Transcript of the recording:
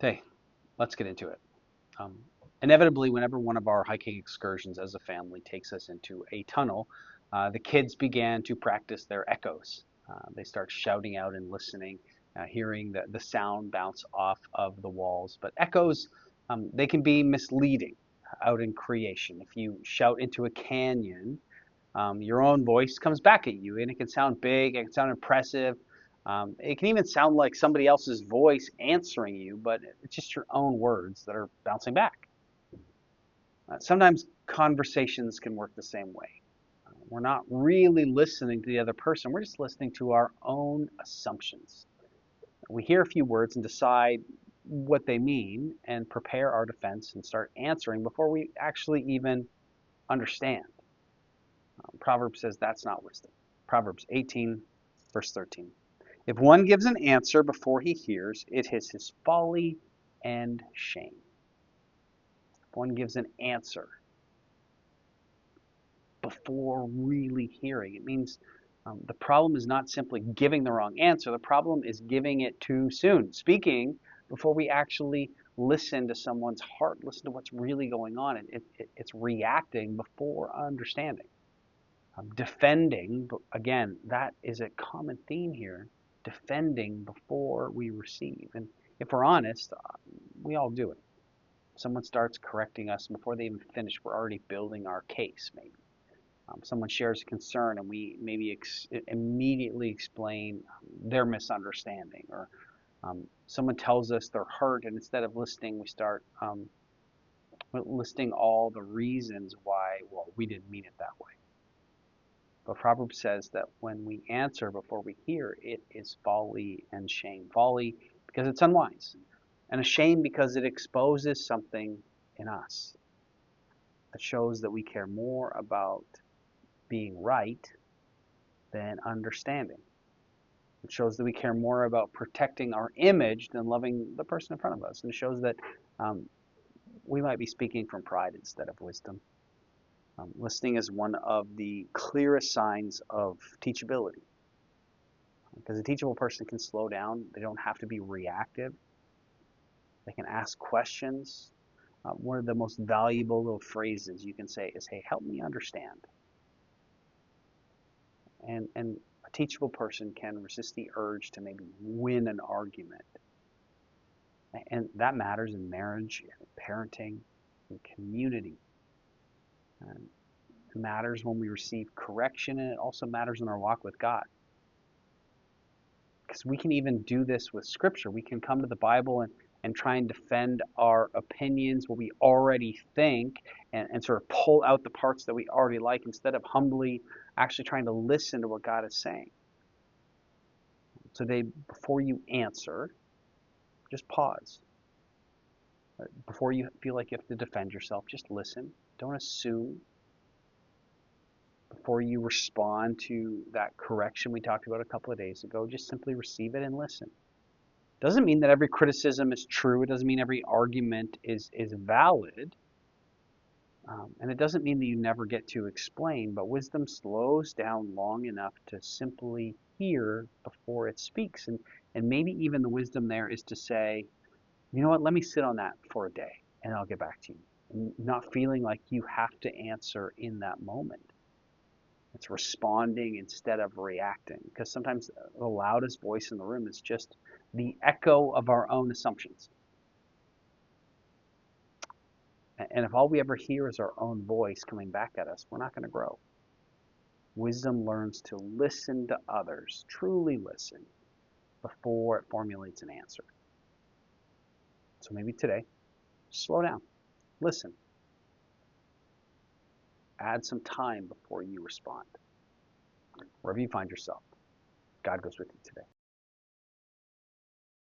Hey, let's get into it. Um, Inevitably, whenever one of our hiking excursions as a family takes us into a tunnel, the kids began to practice their echoes. They start shouting out and listening, hearing the sound bounce off of the walls. But echoes, they can be misleading out in creation. If you shout into a canyon, your own voice comes back at you, and it can sound big, it can sound impressive. It can even sound like somebody else's voice answering you, but it's just your own words that are bouncing back. Sometimes conversations can work the same way. We're not really listening to the other person, we're just listening to our own assumptions. We hear a few words and decide what they mean and prepare our defense and start answering before we actually even understand. Proverbs says that's not wisdom. Proverbs 18, verse 13. If one gives an answer before he hears, it is his folly and shame. If one gives an answer before really hearing, it means the problem is not simply giving the wrong answer. The problem is giving it too soon, speaking before we actually listen to someone's heart, listen to what's really going on. It's reacting before understanding. Defending, again, that is a common theme here. Defending before we receive. And if we're honest, we all do it. Someone starts correcting us, and before they even finish, we're already building our case, maybe. Someone shares a concern, and we maybe immediately explain their misunderstanding. Or someone tells us they're hurt, and instead of listening, we start listing all the reasons why, well, we didn't mean it that way. But Proverbs says that when we answer before we hear, it is folly and shame. Folly because it's unwise, and a shame because it exposes something in us that shows that we care more about being right than understanding. It shows that we care more about protecting our image than loving the person in front of us. And it shows that um, we might be speaking from pride instead of wisdom. Listening is one of the clearest signs of teachability. Because a teachable person can slow down. They don't have to be reactive. They can ask questions. One of the most valuable little phrases you can say is, hey, help me understand. And a teachable person can resist the urge to maybe win an argument. And that matters in marriage, in parenting, in community. And it matters when we receive correction, and it also matters in our walk with God. Because we can even do this with Scripture. We can come to the Bible and try and defend our opinions, what we already think, and sort of pull out the parts that we already like instead of humbly actually trying to listen to what God is saying. So before you answer, just pause. Before you feel like you have to defend yourself, just listen. Don't assume. Before you respond to that correction we talked about a couple of days ago, just simply receive it and listen. Doesn't mean that every criticism is true. It doesn't mean every argument is valid. And it doesn't mean that you never get to explain, but wisdom slows down long enough to simply hear before it speaks. And maybe even the wisdom there is to say, you know what, let me sit on that for a day and I'll get back to you. And not feeling like you have to answer in that moment. It's responding instead of reacting, because sometimes the loudest voice in the room is just the echo of our own assumptions. And if all we ever hear is our own voice coming back at us, we're not going to grow. Wisdom learns to listen to others, truly listen, before it formulates an answer. So maybe today, slow down, listen, add some time before you respond. Wherever you find yourself, God goes with you today.